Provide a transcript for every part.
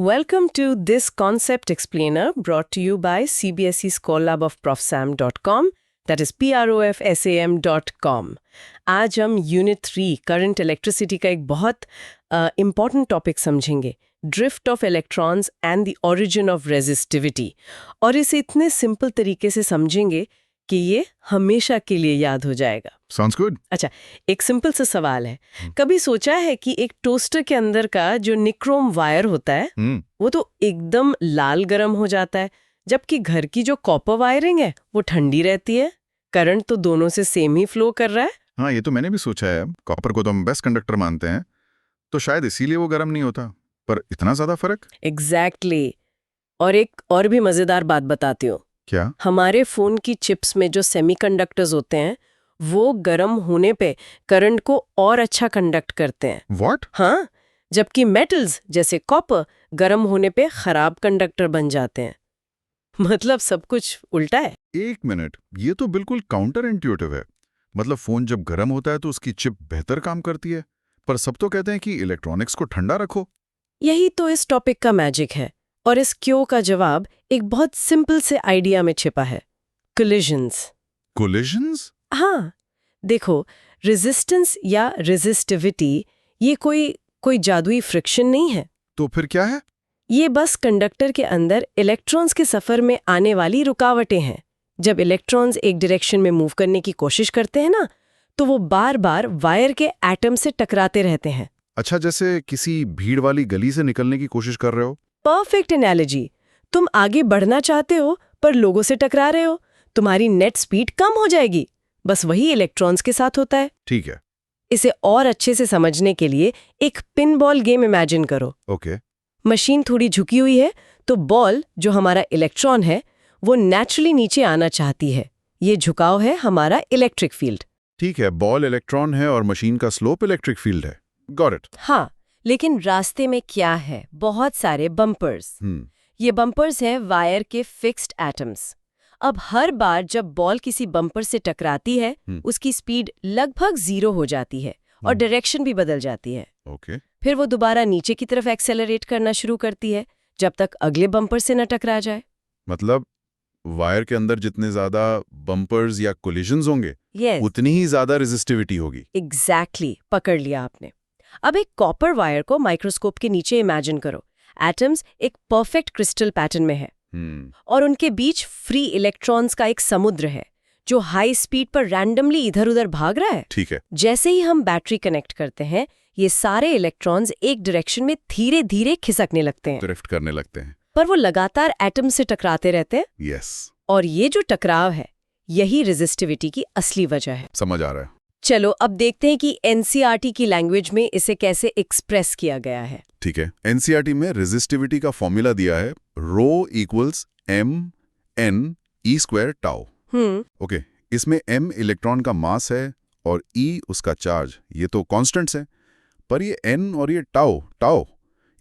Welcome to this concept explainer brought to you by CBSE Scholar of profsam.com, that is profsam.com. आज हम unit 3 current electricity का एक बहुत important topic समझेंगे, drift of electrons and the origin of resistivity. और इसे इतने simple तरीके से समझेंगे कि ये हमेशा के लिए याद हो जाएगा। Sounds good. अच्छा, एक सिंपल सा सवाल है, कभी सोचा है कि एक टोस्टर के अंदर का जो निक्रोम वायर होता है वो तो एकदम लाल गर्म हो जाता है, जबकि घर की जो कॉपर वायरिंग है वो ठंडी रहती है। करंट तो दोनों से सेम ही फ्लो कर रहा है। हाँ, ये तो मैंने भी सोचा है। कॉपर को तो हम बेस्ट कंडक्टर मानते हैं, तो शायद इसीलिए वो गर्म नहीं होता। पर इतना ज्यादा फर्क? एग्जैक्टली। और एक और भी मजेदार बात बताती हूँ। क्या? हमारे फोन की चिप्स में जो सेमीकंडक्टर्स होते हैं वो गर्म होने पे करंट को और अच्छा कंडक्ट करते हैं। What? हाँ, जबकि मेटल्स जैसे कॉपर गर्म होने पे खराब कंडक्टर बन जाते हैं। मतलब सब कुछ उल्टा है। एक मिनट, ये तो बिल्कुल काउंटर इंट्यूटिव है। मतलब फोन जब गर्म होता है तो उसकी चिप बेहतर काम करती है, पर सब तो कहते हैं कि इलेक्ट्रॉनिक्स को ठंडा रखो। यही तो इस टॉपिक का मैजिक है, और इस क्यों का जवाब एक बहुत सिंपल से आइडिया में छिपा है, कोलिजन्स। कोलिजन्स? हाँ, देखो, रेजिस्टेंस या रेजिस्टिविटी ये कोई जादुई फ्रिक्शन नहीं है। तो फिर क्या है? ये बस कंडक्टर के अंदर इलेक्ट्रॉन्स के सफर में आने वाली रुकावटें हैं। जब इलेक्ट्रॉन्स एक डायरेक्शन में मूव करने की कोशिश करते हैं ना, तो वो बार बार वायर के एटम से टकराते रहते हैं। अच्छा, जैसे किसी भीड़ वाली गली से निकलने की कोशिश कर रहे हो। Perfect analogy. तुम आगे बढ़ना चाहते हो पर लोगों से टकरा रहे हो, तुम्हारी नेट स्पीड कम हो जाएगी। बस वही इलेक्ट्रॉन्स के साथ होता है। ठीक है। इसे और अच्छे से समझने के लिए एक पिन बॉल गेम इमेजिन करो। ओके। मशीन थोड़ी झुकी हुई है, तो बॉल जो हमारा इलेक्ट्रॉन है वो नेचुरली नीचे आना चाहती है। ये झुकाव है हमारा इलेक्ट्रिक फील्ड। ठीक है, बॉल इलेक्ट्रॉन है और मशीन का स्लोप इलेक्ट्रिक फील्ड है। Got it. हाँ, लेकिन रास्ते में क्या है? बहुत सारे बम्पर्स। ये बम्पर्स हैं वायर के फिक्स्ड एटम्स। अब हर बार जब बॉल किसी बम्पर से टकराती है, उसकी स्पीड लगभग 0 हो जाती है और डायरेक्शन भी बदल जाती है। ओके। फिर वो दोबारा नीचे की तरफ एक्सेलरेट करना शुरू करती है, जब तक अगले बम्पर से न टकरा जाए। मतलब वायर के अंदर जितने ज्यादा बम्पर्स या कोलिजन्स होंगे, उतनी ही ज्यादा रेजिस्टिविटी होगी। एग्जैक्टली, पकड़ लिया आपने। अब एक कॉपर वायर को माइक्रोस्कोप के नीचे इमेजिन करो। एटम्स एक परफेक्ट क्रिस्टल पैटर्न में है, और उनके बीच फ्री इलेक्ट्रॉन्स का एक समुद्र है जो हाई स्पीड पर रैंडमली इधर उधर भाग रहा है। ठीक है। जैसे ही हम बैटरी कनेक्ट करते हैं, ये सारे इलेक्ट्रॉन्स एक डायरेक्शन में धीरे धीरे खिसकने लगते हैं, ड्रिफ्ट करने लगते हैं। पर वो लगातार एटम से टकराते रहते हैं। यस। और ये जो टकराव है, यही रेजिस्टिविटी की असली वजह है। समझ आ रहा है। चलो अब देखते हैं कि एनसीईआरटी की लैंग्वेज में इसे कैसे एक्सप्रेस किया गया है। ठीक है, एनसीईआरटी में रेजिस्टिविटी का फॉर्मूला दिया है, रो इक्वल्स m(n)e² टाउ। ओके, इसमें m इलेक्ट्रॉन का मास है और e उसका चार्ज। ये तो कांस्टेंट्स हैं, पर ये n और ये टाउ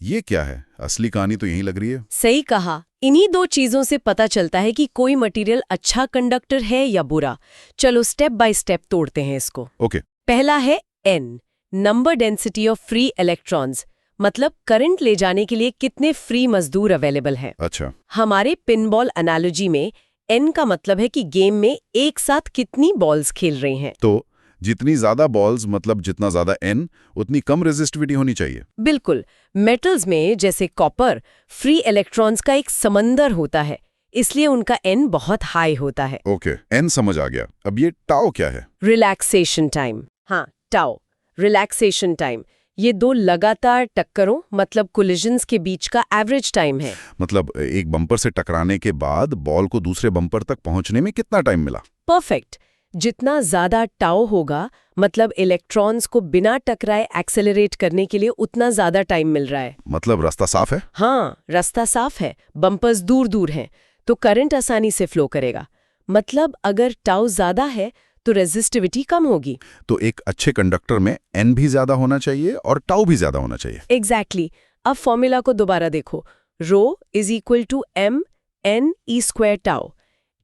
ये क्या है? असली कहानी तो यही लग रही है। सही कहा। इन्हीं दो चीजों से पता चलता है कि कोई मटेरियल अच्छा कंडक्टर है या बुरा। चलो स्टेप बाय स्टेप तोड़ते हैं इसको। ओके। पहला है n, number density of free electrons, मतलब करंट ले जाने के लिए कितने फ्री मजदूर अवेलेबल हैं। अच्छा। हमारे पिनबॉल एनालॉजी में n का मतलब है कि गेम में एक साथ कितनी बॉल्स खेल रही हैं। तो जितनी ज्यादा बॉल्स, मतलब जितना ज्यादा n, उतनी कम रेजिस्टिविटी होनी चाहिए। बिल्कुल। मेटल्स में जैसे कॉपर, फ्री इलेक्ट्रॉन्स का एक समंदर होता है, इसलिए उनका n बहुत हाई होता है। ओके, n समझ आ गया। अब ये टाउ क्या है? Relaxation time. हाँ, टाउ, रिलैक्सेशन टाइम। ये दो लगातार टक्करों मतलब कोलिजन्स के बीच का एवरेज टाइम है। मतलब एक बम्पर से टकराने के बाद बॉल को दूसरे बम्पर तक पहुंचने में कितना टाइम मिला? परफेक्ट। जितना ज्यादा टाउ होगा, मतलब इलेक्ट्रॉन्स को बिना टकराए एक्सेलरेट करने के लिए उतना ज्यादा टाइम मिल रहा है। मतलब रास्ता साफ है? हाँ, रास्ता साफ है, बम्पर्स दूर दूर हैं, तो करंट आसानी से फ्लो करेगा। मतलब अगर टाउ ज्यादा है तो रेजिस्टिविटी कम होगी। तो एक अच्छे कंडक्टर में n भी ज्यादा होना चाहिए और टाउ भी ज्यादा होना चाहिए। एग्जैक्टली। अब फॉर्मूला को दोबारा देखो। Rho is equal to m(n)e² tau.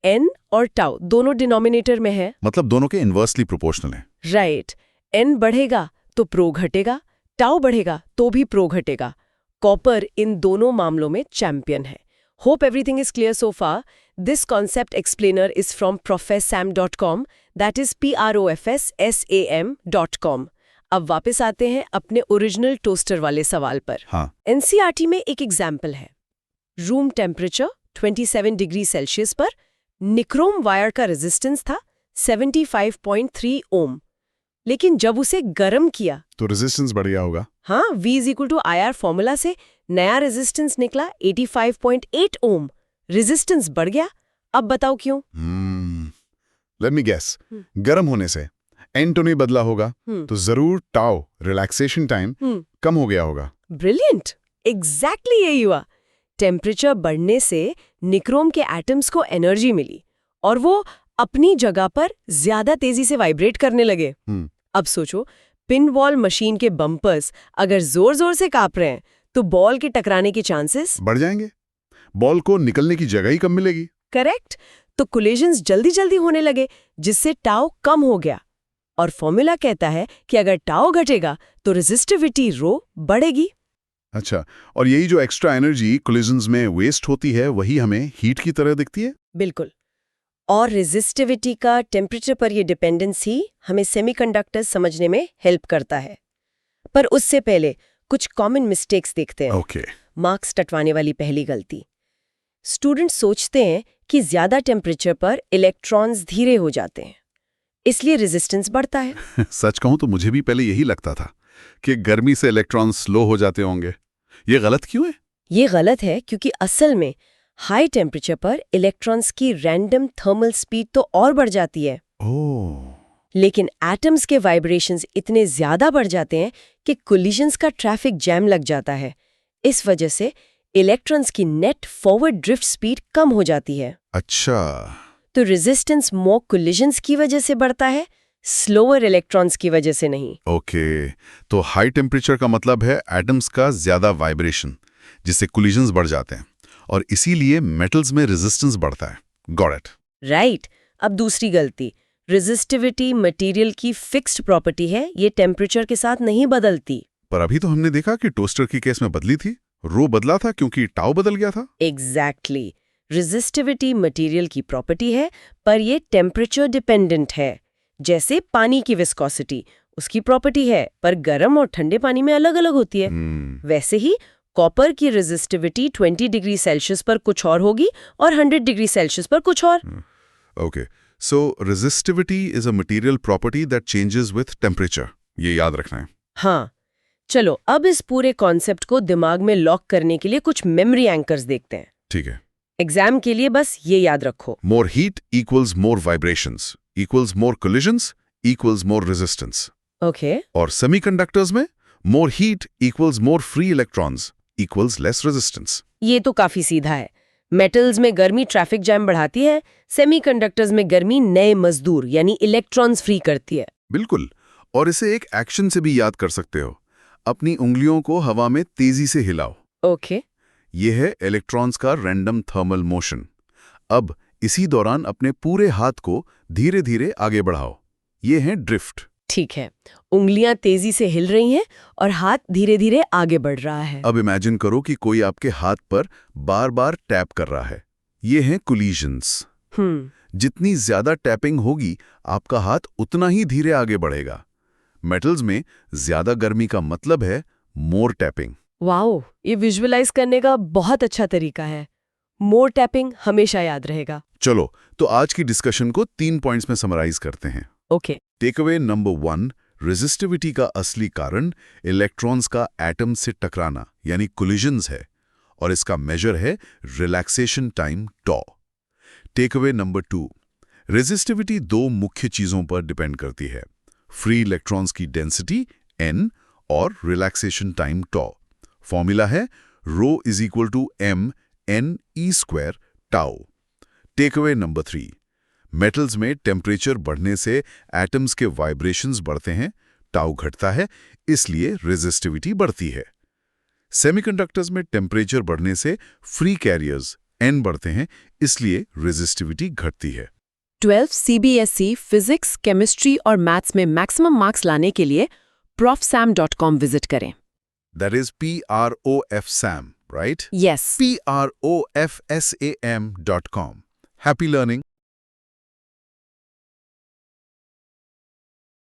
n और टाउ दोनों डिनोमिनेटर में है, मतलब दोनों के इनवर्सली प्रोपोर्शनल हैं। राइट। n बढ़ेगा तो प्रो घटेगा, टाउ बढ़ेगा तो भी प्रो घटेगा। कॉपर इन दोनों मामलों में चैंपियन है। Hope everything is clear so far. This concept explainer is from professam.com, that is professam.com। अब वापस आते हैं अपने ओरिजिनल टोस्टर वाले सवाल पर। हाँ। एनसीईआरटी में एक एग्जाम्पल है। रूम टेम्परेचर 27 डिग्री सेल्सियस पर निक्रोम वायर का रेजिस्टेंस था 75.3 ओम, लेकिन जब उसे गर्म किया तो रेजिस्टेंस बढ़ गया होगा। हाँ, V = IR फॉर्मूला से नया रेजिस्टेंस निकला 85.8 ओम। रेजिस्टेंस बढ़ गया। अब बताओ क्यों? Let me guess. गर्म होने से एन तो नहीं बदला होगा, तो जरूर टाउ रिलैक्सेशन टाइम कम हो गया होगा। ब्रिलियंट, एग्जैक्टली यही हुआ। टेम्परेचर बढ़ने से निक्रोम के एटम्स को एनर्जी मिली और वो अपनी जगह पर ज्यादा तेजी से वाइब्रेट करने लगे। अब सोचो, पिन बॉल मशीन के बम्पर्स अगर जोर जोर से कांप रहे हैं तो बॉल के टकराने के चांसेस बढ़ जाएंगे। बॉल को निकलने की जगह ही कम मिलेगी। करेक्ट। तो कोलिजन्स जल्दी जल्दी होने लगे, जिससे टाउ कम हो गया। और फॉर्मूला कहता है कि अगर टाउ घटेगा तो रेजिस्टिविटी रो बढ़ेगी। अच्छा, और यही जो एक्स्ट्रा एनर्जी कोलिजन्स में वेस्ट होती है वही हमें हीट की तरह दिखती है? बिल्कुल। और रेजिस्टिविटी का टेम्परेचर पर ये डिपेंडेंस ही हमें सेमीकंडक्टर्स समझने में हेल्प करता है। पर उससे पहले कुछ कॉमन मिस्टेक्स देखते हैं। ओके। मार्क्स टटवाने वाली पहली गलती। स्टूडेंट सोचते हैं कि ज्यादा टेम्परेचर पर इलेक्ट्रॉन्स धीरे हो जाते हैं, इसलिए रेजिस्टेंस बढ़ता है। सच कहूं तो मुझे भी पहले यही लगता था कि गर्मी से इलेक्ट्रॉन स्लो हो जाते होंगे। ये गलत क्यों है? ये गलत है क्योंकि असल में हाई टेम्परेचर पर इलेक्ट्रॉन्स की रैंडम थर्मल स्पीड तो और बढ़ जाती है। ओह। लेकिन एटम्स के वाइब्रेशंस इतने ज्यादा बढ़ जाते हैं कि कोलिजन्स का ट्रैफिक जैम लग जाता है। इस वजह से इलेक्ट्रॉन्स की नेट फॉरवर्ड ड्रिफ्ट स्पीड कम हो जाती है। अच्छा। तो रेजिस्टेंस मोर कोलिजन्स की वजह से बढ़ता है, स्लोअर इलेक्ट्रॉन्स की वजह से नहीं। ओके, तो हाई टेम्परेचर का मतलब है एटम्स का ज्यादा वाइब्रेशन, जिससे कोलिजन्स बढ़ जाते हैं और इसीलिए मेटल्स में रेजिस्टेंस बढ़ता है। Got it. राइट। अब दूसरी गलती, रेजिस्टिविटी मटेरियल की फिक्स्ड प्रॉपर्टी है, ये टेम्परेचर के साथ नहीं बदलती। पर अभी तो हमने देखा कि टोस्टर की केस में बदली थी। रो बदला था क्योंकि टाउ बदल गया था। एग्जैक्टली। रेजिस्टिविटी मटेरियल की प्रॉपर्टी है, पर ये टेम्परेचर डिपेंडेंट है। जैसे पानी की विस्कोसिटी उसकी प्रॉपर्टी है, पर गर्म और ठंडे पानी में अलग अलग होती है। वैसे ही कॉपर की रेजिस्टिविटी 20 डिग्री सेल्सियस पर कुछ और होगी और 100 डिग्री सेल्सियस पर कुछ और। Okay, so resistivity is a material property that changes with temperature, ये याद रखना है। हाँ, चलो अब इस पूरे कॉन्सेप्ट को दिमाग में लॉक करने के लिए कुछ मेमोरी एंकर्स देखते हैं। ठीक है। एग्जाम के लिए बस ये याद रखो। More heat equals more vibrations equals more collisions equals more resistance. Okay. और सेमीकंडक्टर्स में more heat equals more free electrons equals less resistance. ये तो काफी सीधा है। मेटल्स में गर्मी ट्रैफिक जैम बढ़ाती है, सेमीकंडक्टर्स में गर्मी नए मजदूर यानी इलेक्ट्रॉन्स फ्री करती है। बिल्कुल। और इसे एक एक्शन से भी याद कर सकते हो। अपनी उंगलियों को हवा में तेजी से हिलाओ। ओके। यह है इलेक्ट्रॉन्स का रैंडम थर्मल मोशन। अब इसी दौरान अपने पूरे हाथ को धीरे धीरे आगे बढ़ाओ। ये है ड्रिफ्ट। ठीक है, उंगलियां तेजी से हिल रही हैं और हाथ धीरे धीरे आगे बढ़ रहा है। अब इमेजिन करो कि कोई आपके हाथ पर बार बार टैप कर रहा है। ये हैं कोलिजन्स। जितनी ज्यादा टैपिंग होगी आपका हाथ उतना ही धीरे आगे बढ़ेगा। मेटल्स में ज्यादा गर्मी का मतलब है मोर टैपिंग। वाओ, ये विजुअलाइज करने का बहुत अच्छा तरीका है। मोर टैपिंग हमेशा याद रहेगा। चलो तो आज की डिस्कशन को 3 पॉइंट्स में समराइज करते हैं। ओके। टेकअवे नंबर 1, रेजिस्टिविटी का असली कारण इलेक्ट्रॉन्स का एटम से टकराना यानी कोलिजन्स है और इसका मेजर है रिलैक्सेशन टाइम टॉ। टेकअवे नंबर 2, रेजिस्टिविटी 2 मुख्य चीजों पर डिपेंड करती है, फ्री इलेक्ट्रॉन्स की डेंसिटी n और रिलैक्सेशन टाइम टॉ। फॉर्मूला है ρ=m(n)e² tau. Takeaway number 3, metals में टेम्परेचर बढ़ने से एटम्स के वाइब्रेशंस बढ़ते हैं, टाउ घटता है, इसलिए रेजिस्टिविटी बढ़ती है। सेमीकंडक्टर्स में टेम्परेचर बढ़ने से फ्री कैरियर्स n बढ़ते हैं, इसलिए रेजिस्टिविटी घटती है। 12 CBSE फिजिक्स, केमिस्ट्री और मैथ्स में मैक्सिमम मार्क्स लाने के लिए profsam.com विजिट करें। That is PROFSAM, right? Yes. PROFSAM.com. Happy learning.